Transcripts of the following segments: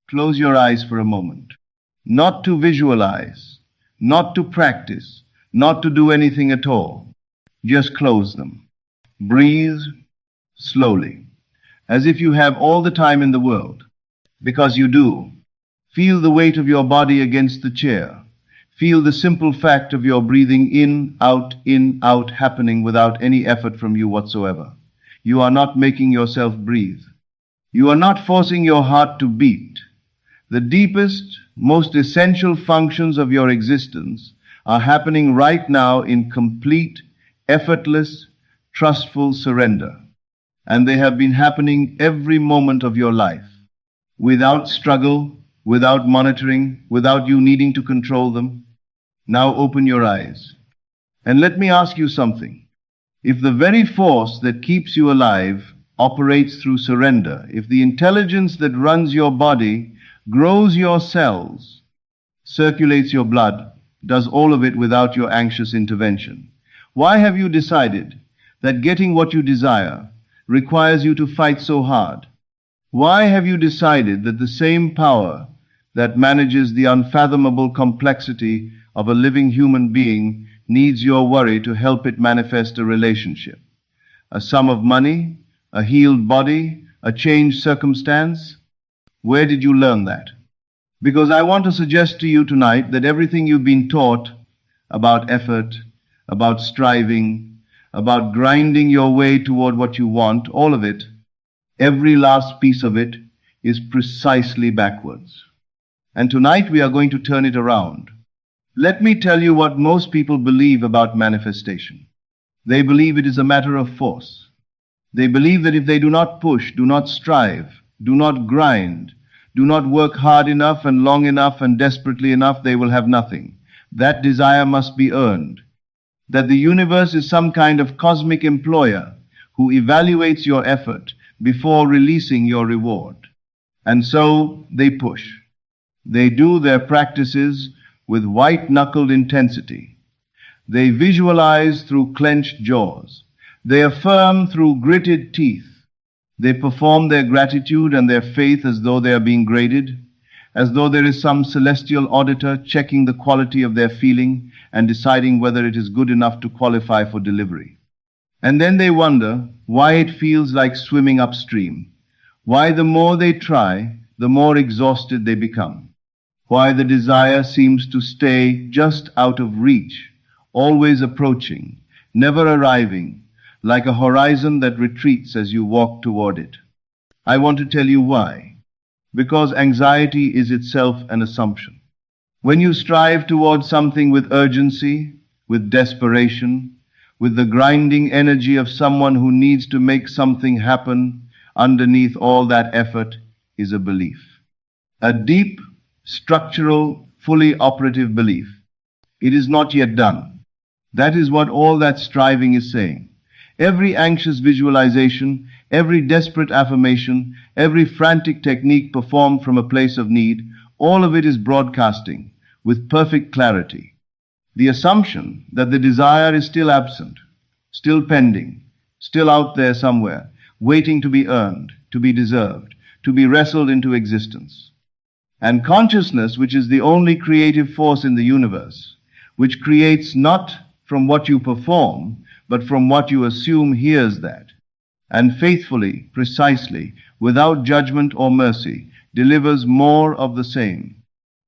Close your eyes for a moment. Not to visualize, not to practice, not to do anything at all. Just close them. Breathe slowly, as if you have all the time in the world, because you do. Feel the weight of your body against the chair. Feel the simple fact of your breathing in, out, happening without any effort from you whatsoever. You are not making yourself breathe. You are not forcing your heart to beat. The deepest, most essential functions of your existence are happening right now in complete, effortless, trustful surrender. And they have been happening every moment of your life, without struggle, without monitoring, without you needing to control them. Now open your eyes. And let me ask you something. If the very force that keeps you alive operates through surrender, if the intelligence that runs your body, grows your cells, circulates your blood, does all of it without your anxious intervention, why have you decided that getting what you desire requires you to fight so hard? Why have you decided that the same power that manages the unfathomable complexity of a living human being needs your worry to help it manifest a relationship, a sum of money, a healed body, a changed circumstance? Where did you learn that? Because I want to suggest to you tonight that everything you've been taught about effort, about striving, about grinding your way toward what you want, all of it, every last piece of it, is precisely backwards. And tonight we are going to turn it around. Let me tell you what most people believe about manifestation. They believe it is a matter of force. They believe that if they do not push, do not strive, do not grind, do not work hard enough and long enough and desperately enough, they will have nothing. That desire must be earned. That the universe is some kind of cosmic employer who evaluates your effort before releasing your reward. And so they push. They do their practices with white-knuckled intensity. They visualize through clenched jaws. They affirm through gritted teeth. They perform their gratitude and their faith as though they are being graded, as though there is some celestial auditor checking the quality of their feeling and deciding whether it is good enough to qualify for delivery. And then they wonder why it feels like swimming upstream, why the more they try, the more exhausted they become, why the desire seems to stay just out of reach, always approaching, never arriving, like a horizon that retreats as you walk toward it. I want to tell you why. Because anxiety is itself an assumption. When you strive toward something with urgency, with desperation, with the grinding energy of someone who needs to make something happen, underneath all that effort is a belief. A deep, structural, fully operative belief. It is not yet done. That is what all that striving is saying. Every anxious visualization, every desperate affirmation, every frantic technique performed from a place of need, all of it is broadcasting with perfect clarity the assumption that the desire is still absent, still pending, still out there somewhere, waiting to be earned, to be deserved, to be wrestled into existence. And consciousness, which is the only creative force in the universe, which creates not from what you perform, but from what you assume, hears that, and faithfully, precisely, without judgment or mercy, delivers more of the same.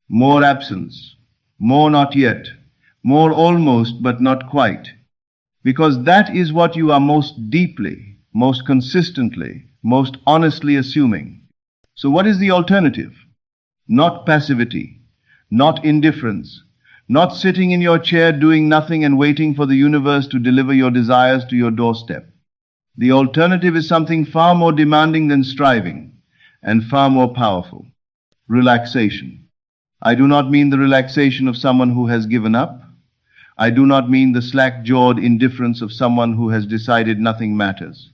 More absence, more not yet, more almost but not quite. Because that is what you are most deeply, most consistently, most honestly assuming. So what is the alternative? Not passivity, not indifference, not sitting in your chair doing nothing and waiting for the universe to deliver your desires to your doorstep. The alternative is something far more demanding than striving and far more powerful. Relaxation. I do not mean the relaxation of someone who has given up. I do not mean the slack-jawed indifference of someone who has decided nothing matters.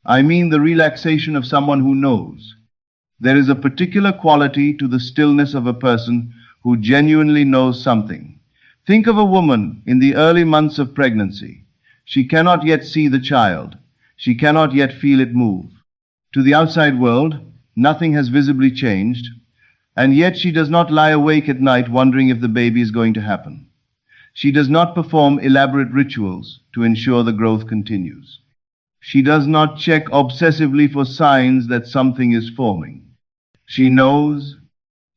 I mean the relaxation of someone who knows. There is a particular quality to the stillness of a person who genuinely knows something. Think of a woman in the early months of pregnancy. She cannot yet see the child. She cannot yet feel it move. To the outside world, nothing has visibly changed. And yet she does not lie awake at night wondering if the baby is going to happen. She does not perform elaborate rituals to ensure the growth continues. She does not check obsessively for signs that something is forming. She knows,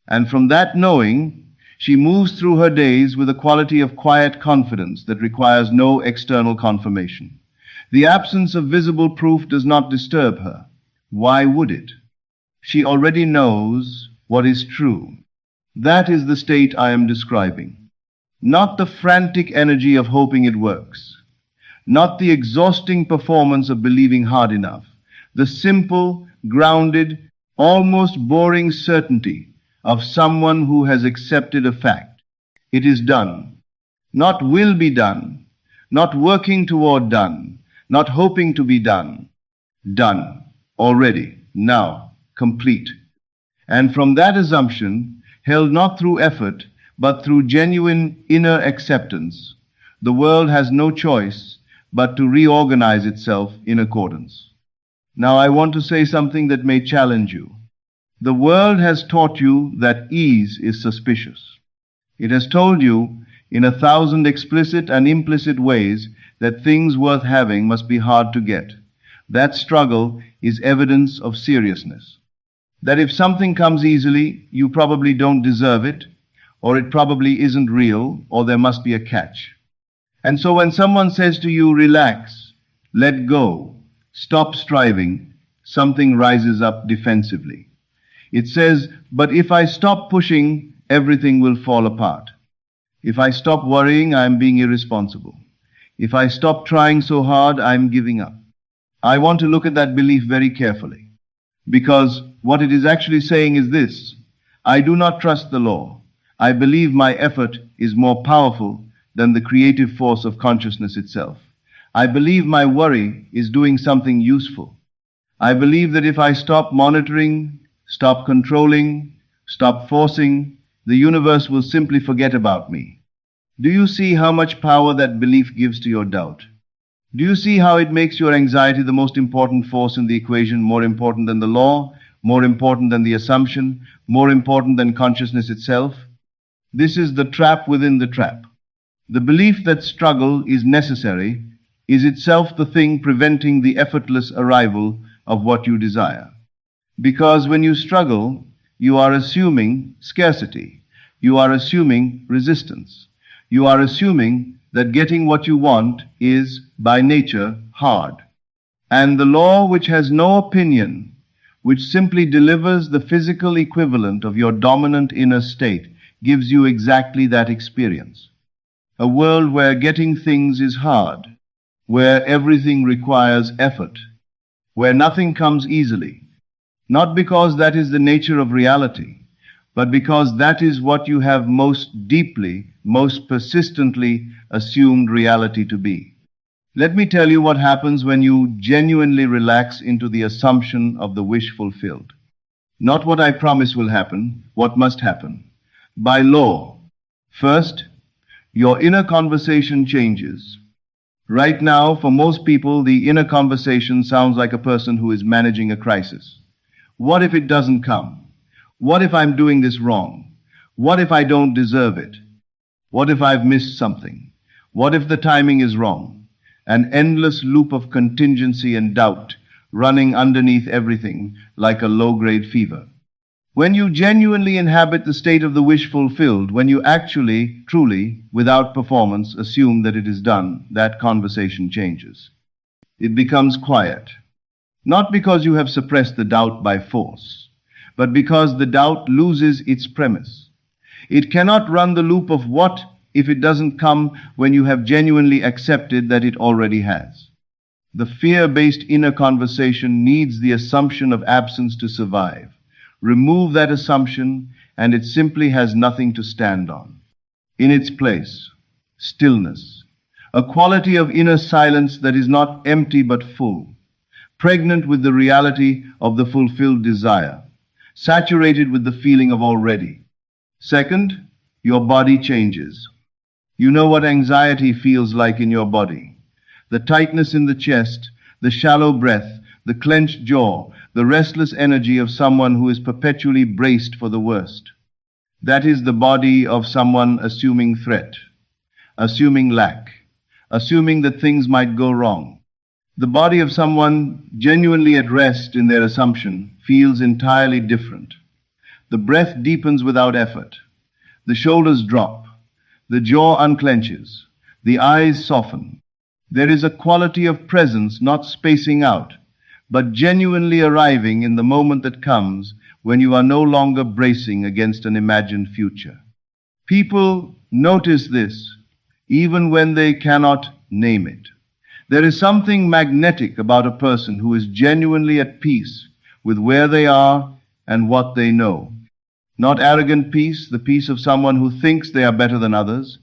and from that knowing, she moves through her days with a quality of quiet confidence that requires no external confirmation. The absence of visible proof does not disturb her. Why would it? She already knows what is true. That is the state I am describing. Not the frantic energy of hoping it works. Not the exhausting performance of believing hard enough. The simple, grounded, almost boring certainty of someone who has accepted a fact. It is done. Not will be done. Not working toward done. Not hoping to be done. Done. Already. Now. Complete. And from that assumption, held not through effort, but through genuine inner acceptance, the world has no choice but to reorganize itself in accordance. Now I want to say something that may challenge you. The world has taught you that ease is suspicious. It has told you in 1,000 explicit and implicit ways that things worth having must be hard to get. That struggle is evidence of seriousness. That if something comes easily, you probably don't deserve it, or it probably isn't real, or there must be a catch. And so when someone says to you, relax, let go, stop striving, something rises up defensively. It says, but if I stop pushing, everything will fall apart. If I stop worrying, I'm being irresponsible. If I stop trying so hard, I'm giving up. I want to look at that belief very carefully, because what it is actually saying is this: I do not trust the law. I believe my effort is more powerful than the creative force of consciousness itself. I believe my worry is doing something useful. I believe that if I stop monitoring, stop controlling, stop forcing, the universe will simply forget about me. Do you see how much power that belief gives to your doubt? Do you see how it makes your anxiety the most important force in the equation, more important than the law, more important than the assumption, more important than consciousness itself? This is the trap within the trap. The belief that struggle is necessary is itself the thing preventing the effortless arrival of what you desire. Because when you struggle, you are assuming scarcity. You are assuming resistance. You are assuming that getting what you want is, by nature, hard. And the law, which has no opinion, which simply delivers the physical equivalent of your dominant inner state, gives you exactly that experience. A world where getting things is hard, where everything requires effort, where nothing comes easily, not because that is the nature of reality, but because that is what you have most deeply, most persistently assumed reality to be. Let me tell you what happens when you genuinely relax into the assumption of the wish fulfilled. Not what I promise will happen, what must happen. By law. First, your inner conversation changes. Right now, for most people, the inner conversation sounds like a person who is managing a crisis. What if it doesn't come? What if I'm doing this wrong? What if I don't deserve it? What if I've missed something? What if the timing is wrong? An endless loop of contingency and doubt running underneath everything like a low-grade fever. When you genuinely inhabit the state of the wish fulfilled, when you actually, truly, without performance, assume that it is done, that conversation changes. It becomes quiet. Not because you have suppressed the doubt by force, but because the doubt loses its premise. It cannot run the loop of what if it doesn't come when you have genuinely accepted that it already has. The fear-based inner conversation needs the assumption of absence to survive. Remove that assumption, and it simply has nothing to stand on. In its place, stillness, a quality of inner silence that is not empty but full, pregnant with the reality of the fulfilled desire, saturated with the feeling of already. Second, your body changes. You know what anxiety feels like in your body. The tightness in the chest, the shallow breath, the clenched jaw, the restless energy of someone who is perpetually braced for the worst. That is the body of someone assuming threat, assuming lack, assuming that things might go wrong. The body of someone genuinely at rest in their assumption feels entirely different. The breath deepens without effort. The shoulders drop. The jaw unclenches. The eyes soften. There is a quality of presence not spacing out, but genuinely arriving in the moment that comes when you are no longer bracing against an imagined future. People notice this even when they cannot name it. There is something magnetic about a person who is genuinely at peace with where they are and what they know. Not arrogant peace, the peace of someone who thinks they are better than others,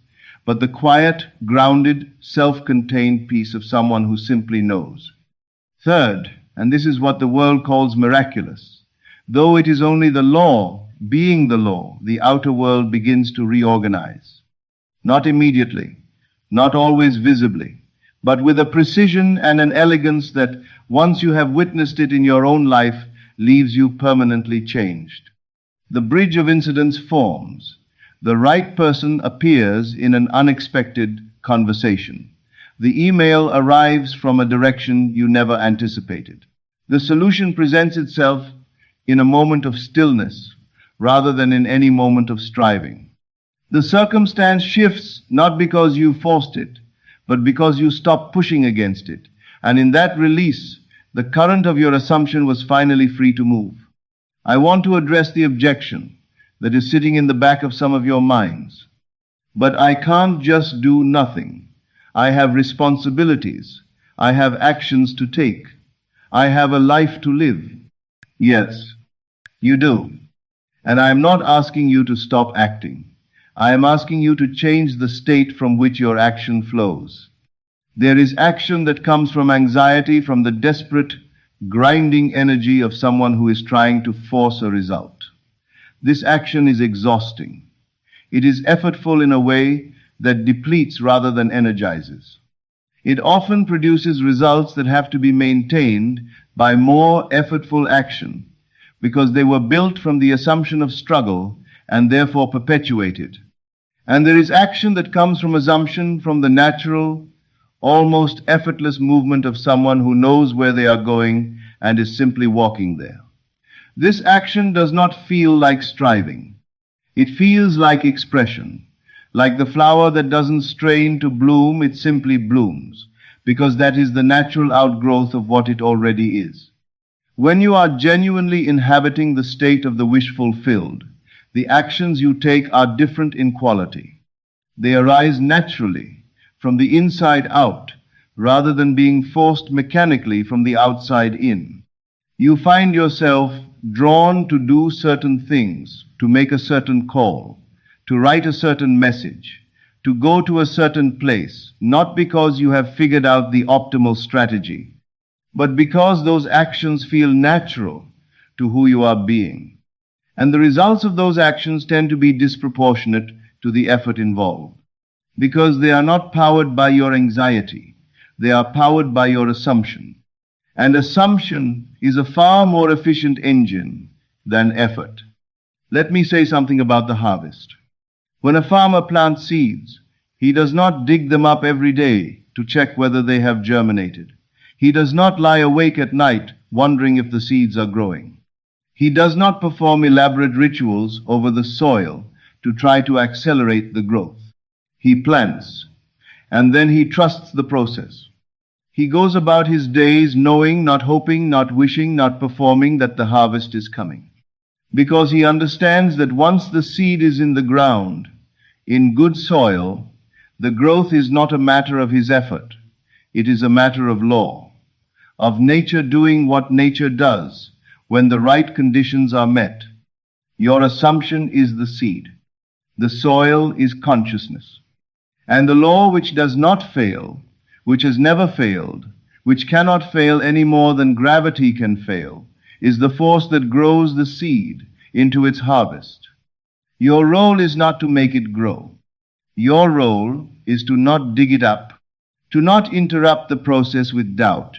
but the quiet, grounded, self-contained peace of someone who simply knows. Third, and this is what the world calls miraculous, though it is only the law, being the law, the outer world begins to reorganize. Not immediately, not always visibly, but with a precision and an elegance that, once you have witnessed it in your own life, leaves you permanently changed. The bridge of incidents forms. The right person appears in an unexpected conversation. The email arrives from a direction you never anticipated. The solution presents itself in a moment of stillness rather than in any moment of striving. The circumstance shifts not because you forced it, but because you stopped pushing against it. And in that release, the current of your assumption was finally free to move. I want to address the objection that is sitting in the back of some of your minds. But I can't just do nothing. I have responsibilities. I have actions to take. I have a life to live. Yes, you do. And I am not asking you to stop acting. I am asking you to change the state from which your action flows. There is action that comes from anxiety, from the desperate, grinding energy of someone who is trying to force a result. This action is exhausting. It is effortful in a way that depletes rather than energizes. It often produces results that have to be maintained by more effortful action because they were built from the assumption of struggle and therefore perpetuated. And there is action that comes from assumption, from the natural, almost effortless movement of someone who knows where they are going and is simply walking there. This action does not feel like striving. It feels like expression. Like the flower that doesn't strain to bloom, it simply blooms, because that is the natural outgrowth of what it already is. When you are genuinely inhabiting the state of the wish fulfilled, the actions you take are different in quality. They arise naturally, from the inside out, rather than being forced mechanically from the outside in. You find yourself drawn to do certain things, to make a certain call, to write a certain message, to go to a certain place, not because you have figured out the optimal strategy, but because those actions feel natural to who you are being. And the results of those actions tend to be disproportionate to the effort involved, because they are not powered by your anxiety, they are powered by your assumption. And assumption is a far more efficient engine than effort. Let me say something about the harvest. When a farmer plants seeds, he does not dig them up every day to check whether they have germinated. He does not lie awake at night wondering if the seeds are growing. He does not perform elaborate rituals over the soil to try to accelerate the growth. He plants, and then he trusts the process. He goes about his days knowing, not hoping, not wishing, not performing that the harvest is coming. Because he understands that once the seed is in the ground, in good soil, the growth is not a matter of his effort. It is a matter of law, of nature doing what nature does when the right conditions are met. Your assumption is the seed. The soil is consciousness. And the law which does not fail, which has never failed, which cannot fail any more than gravity can fail, is the force that grows the seed into its harvest. Your role is not to make it grow. Your role is to not dig it up, to not interrupt the process with doubt,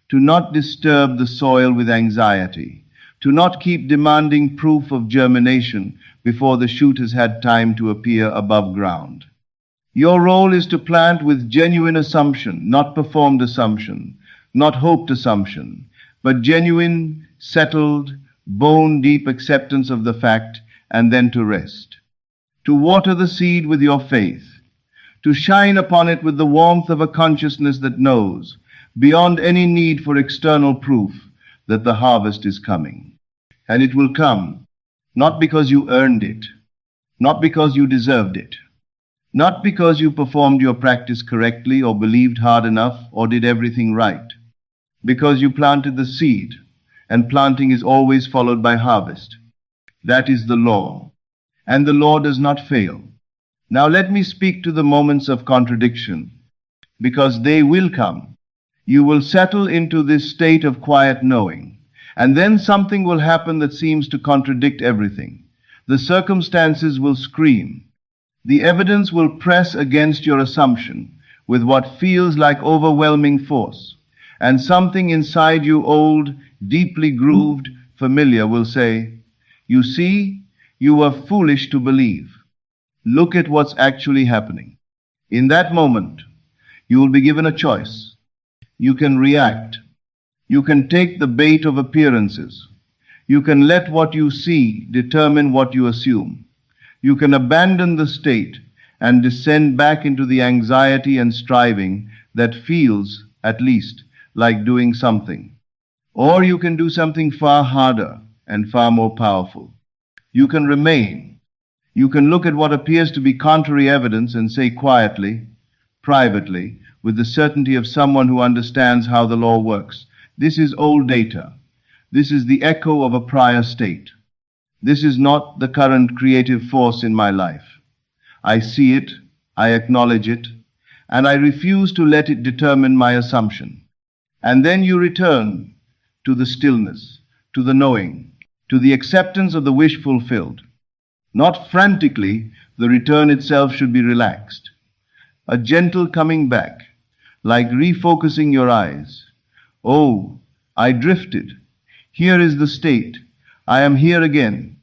to not disturb the soil with anxiety, to not keep demanding proof of germination, before the shoot has had time to appear above ground. Your role is to plant with genuine assumption, not performed assumption, not hoped assumption, but genuine, settled, bone-deep acceptance of the fact, and then to rest. To water the seed with your faith, to shine upon it with the warmth of a consciousness that knows, beyond any need for external proof, that the harvest is coming. And it will come, not because you earned it, not because you deserved it, not because you performed your practice correctly or believed hard enough or did everything right, because you planted the seed, and planting is always followed by harvest. That is the law, and the law does not fail. Now let me speak to the moments of contradiction, because they will come. You will settle into this state of quiet knowing, and then something will happen that seems to contradict everything. The circumstances will scream. The evidence will press against your assumption with what feels like overwhelming force, and something inside you, old, deeply grooved, familiar, will say, "You see, you were foolish to believe. Look at what's actually happening." In that moment, you will be given a choice. You can react. You can take the bait of appearances. You can let what you see determine what you assume. You can abandon the state and descend back into the anxiety and striving that feels, at least, like doing something. Or you can do something far harder and far more powerful. You can remain. You can look at what appears to be contrary evidence and say quietly, privately, with the certainty of someone who understands how the law works, "This is old data. This is the echo of a prior state. This is not the current creative force in my life. I see it, I acknowledge it, and I refuse to let it determine my assumption." And then you return to the stillness, to the knowing, to the acceptance of the wish fulfilled. Not frantically, the return itself should be relaxed. A gentle coming back, like refocusing your eyes. "Oh, I drifted. Here is the state. I am here again."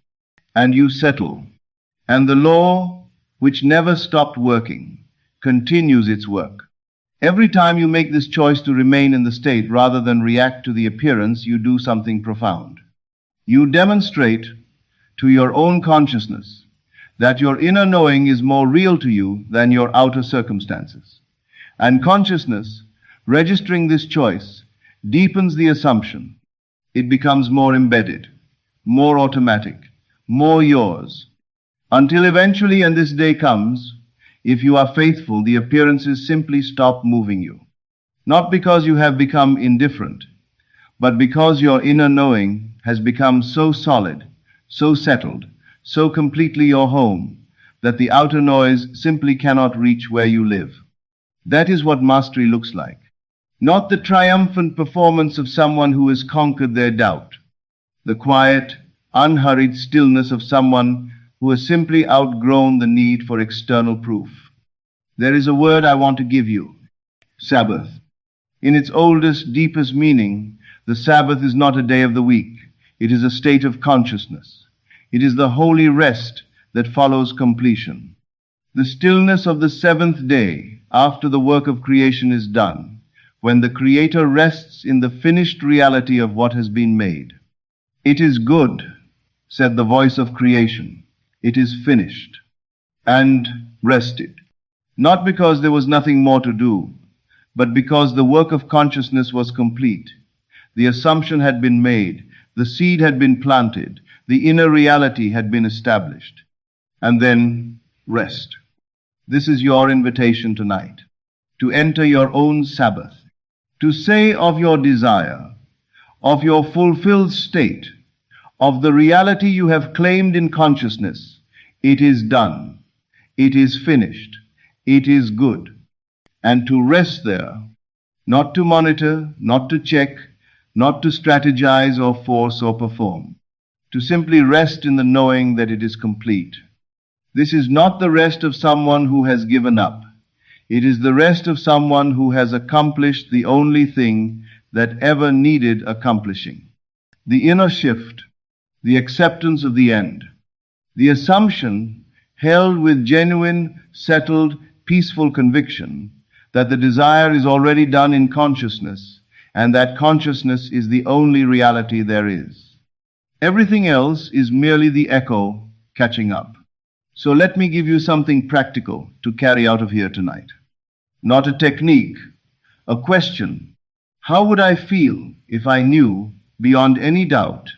And you settle. And the law, which never stopped working, continues its work. Every time you make this choice to remain in the state rather than react to the appearance, you do something profound. You demonstrate to your own consciousness that your inner knowing is more real to you than your outer circumstances. And consciousness, registering this choice, deepens the assumption. It becomes more embedded, more automatic, more yours, until eventually, and this day comes, if you are faithful, the appearances simply stop moving you. Not because you have become indifferent, but because your inner knowing has become so solid, so settled, so completely your home, that the outer noise simply cannot reach where you live. That is what mastery looks like. Not the triumphant performance of someone who has conquered their doubt. The quiet, unhurried stillness of someone who has simply outgrown the need for external proof. There is a word I want to give you: Sabbath. In its oldest, deepest meaning, the Sabbath is not a day of the week. It is a state of consciousness. It is the holy rest that follows completion. The stillness of the seventh day after the work of creation is done, when the Creator rests in the finished reality of what has been made. "It is good," said the voice of creation. "It is finished," and rested. Not because there was nothing more to do, but because the work of consciousness was complete. The assumption had been made, the seed had been planted, the inner reality had been established. And then rest. This is your invitation tonight, to enter your own Sabbath, to say of your desire, of your fulfilled state, of the reality you have claimed in consciousness, "It is done, it is finished, it is good," and to rest there, not to monitor, not to check, not to strategize or force or perform, to simply rest in the knowing that it is complete. This is not the rest of someone who has given up. It is the rest of someone who has accomplished the only thing that ever needed accomplishing. The inner shift, the acceptance of the end, The assumption, held with genuine, settled, peaceful conviction, that the desire is already done in consciousness, and that consciousness is the only reality there is. Everything else is merely the echo catching up. So let me give you something practical to carry out of here tonight. Not a technique, a question. How would I feel if I knew, beyond any doubt,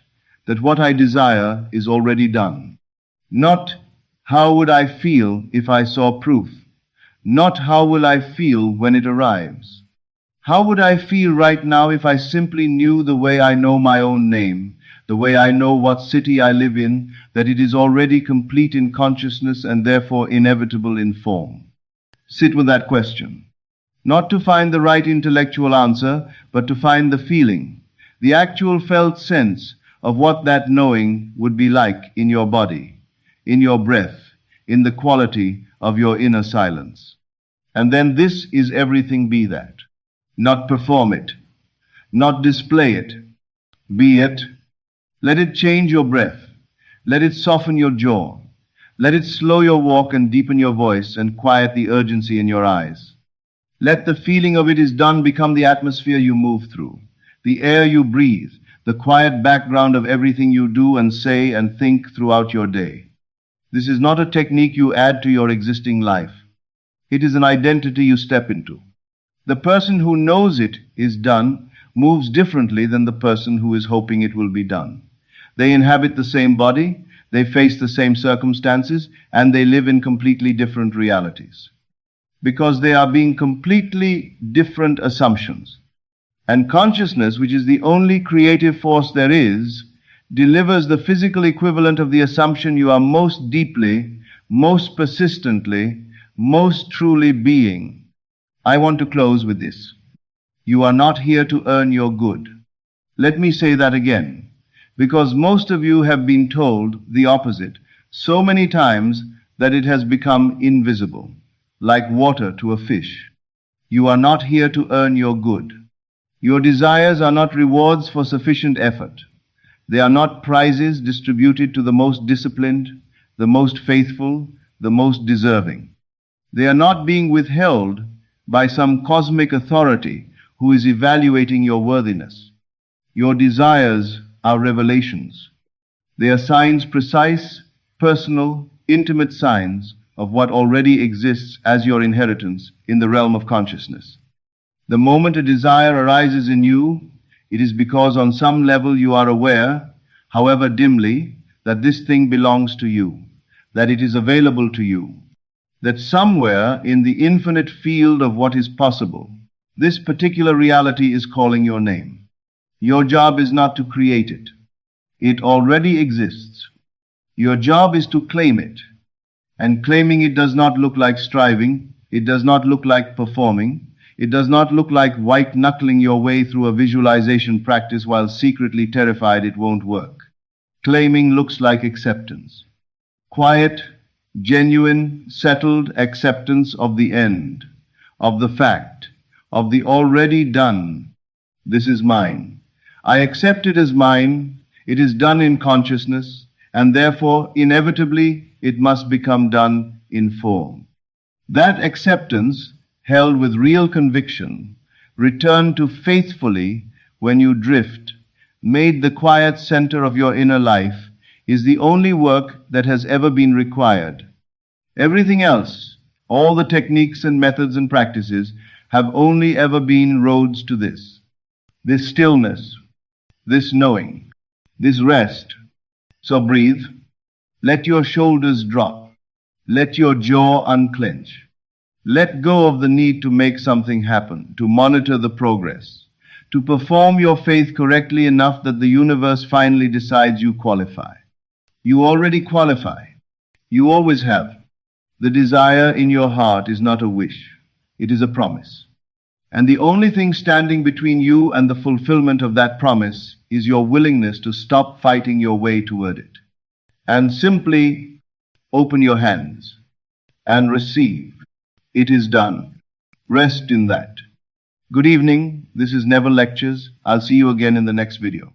that what I desire is already done? Not how would I feel if I saw proof? Not how will I feel when it arrives? How would I feel right now if I simply knew the way I know my own name, the way I know what city I live in, that it is already complete in consciousness and therefore inevitable in form? Sit with that question. Not to find the right intellectual answer, but to find the feeling, the actual felt sense of what that knowing would be like in your body, in your breath, in the quality of your inner silence. And then this is everything be that. Not perform it, not display it. Be it. Let it change your breath. Let it soften your jaw. Let it slow your walk and deepen your voice and quiet the urgency in your eyes. Let the feeling of it is done become the atmosphere you move through, the air you breathe, the quiet background of everything you do and say and think throughout your day. This is not a technique you add to your existing life. It is an identity you step into. The person who knows it is done moves differently than the person who is hoping it will be done. They inhabit the same body, they face the same circumstances, and they live in completely different realities. Because they are being completely different assumptions. And consciousness, which is the only creative force there is, delivers the physical equivalent of the assumption you are most deeply, most persistently, most truly being. I want to close with this. You are not here to earn your good. Let me say that again, because most of you have been told the opposite so many times that it has become invisible, like water to a fish. You are not here to earn your good. Your desires are not rewards for sufficient effort. They are not prizes distributed to the most disciplined, the most faithful, the most deserving. They are not being withheld by some cosmic authority who is evaluating your worthiness. Your desires are revelations. They are signs, precise, personal, intimate signs of what already exists as your inheritance in the realm of consciousness. The moment a desire arises in you, it is because on some level you are aware, however dimly, that this thing belongs to you, that it is available to you, that somewhere in the infinite field of what is possible, this particular reality is calling your name. Your job is not to create it. It already exists. Your job is to claim it. And claiming it does not look like striving. It does not look like performing. It does not look like white-knuckling your way through a visualization practice while secretly terrified it won't work. Claiming looks like acceptance. Quiet, genuine, settled acceptance of the end, of the fact, of the already done. This is mine. I accept it as mine. It is done in consciousness, and therefore, inevitably, it must become done in form. That acceptance, held with real conviction, returned to faithfully when you drift, made the quiet center of your inner life, is the only work that has ever been required. Everything else, all the techniques and methods and practices, have only ever been roads to this. This stillness, this knowing, this rest. So breathe. Let your shoulders drop. Let your jaw unclench. Let go of the need to make something happen, to monitor the progress, to perform your faith correctly enough that the universe finally decides you qualify. You already qualify. You always have. The desire in your heart is not a wish. It is a promise. And the only thing standing between you and the fulfillment of that promise is your willingness to stop fighting your way toward it and simply open your hands and receive. It is done. Rest in that. Good evening. This is Neville Lectures. I'll see you again in the next video.